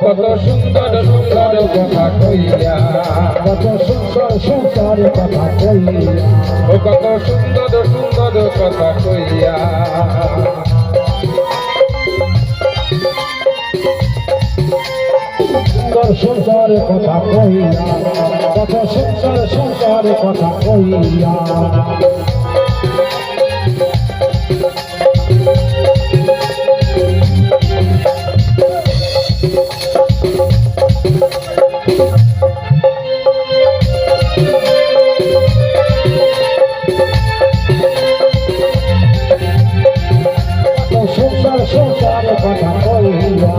কত সুন্দর সুন্দর কথা কইয়া, কত সুন্দর সুন্দর কথা কইয়া, ও কত সুন্দর সুন্দর কথা কইয়া। সুন্দর সুন্দর কথা কইয়া, কত সুন্দর সুন্দর কথা কইয়া। সুন্দর সুন্দর কথা কইয়া,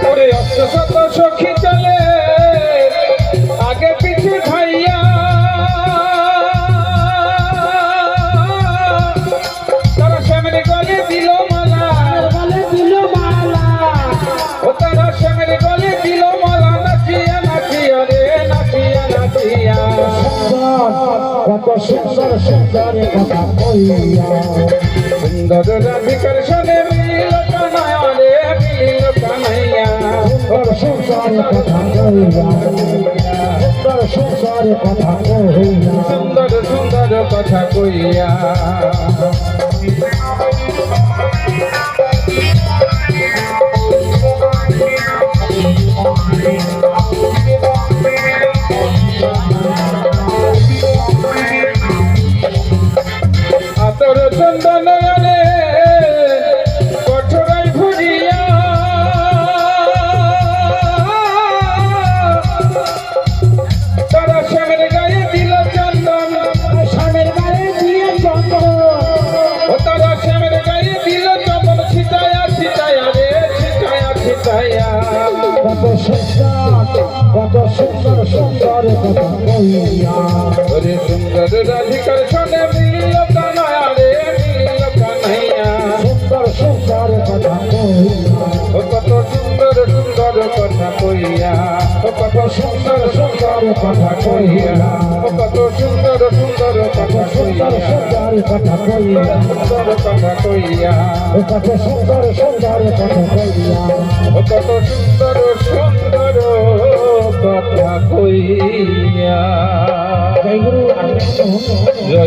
ওরে অষ্টশত সখী চলে আগে পিছে ভাইয়া, তারা শ্যামের গলে দিল মালা, ও তারা শ্যামের গলে দিল মালা, নাচিয়া নাচিয়া রে নাচিয়া নাচিয়া। কত সুন্দর সুন্দর কথা কইয়া, সুন্দর রাধিকার সনে মিলিল কানায়া রে মিলিল কানাইয়া। সুন্দর সুন্দর কথা কইয়া, সুন্দর সুন্দর কথা কইয়া। সুন্দর সুন্দর কথা কইয়া, আতর চন্দনয়নে কঠোরাই ভরিয়া, তারা শ্যামের গায়ে দিল চন্দন, স্বামীর গায়ে দিয়ে চন্দন, ও তারা শ্যামের গায়ে দিল চন্দন, ছিটায়া ছিটায়া রে ছিটায়া ছিটায়া। কত সুন্দর কত সুন্দর সুন্দর কথা কইয়া, ওরে সুন্দর রাধিকার সনে মিলিল কানায়া রে মিলিল কানাইয়া। সুন্দর সুন্দর কথা কইয়া, ও কত সুন্দর সুন্দর কথা কইয়া, ও কত সুন্দর সুন্দর কথা কইয়া, ও কত সুন্দর সুন্দর কথা সুন্দর কইয়া, সুন্দর কথা কইয়া, সুন্দর কথা কইয়া, কত সুন্দর সুন্দর কথা কইয়া। ও কত সুন্দর সুন্দর কথা কইয়া। জয় গুরু।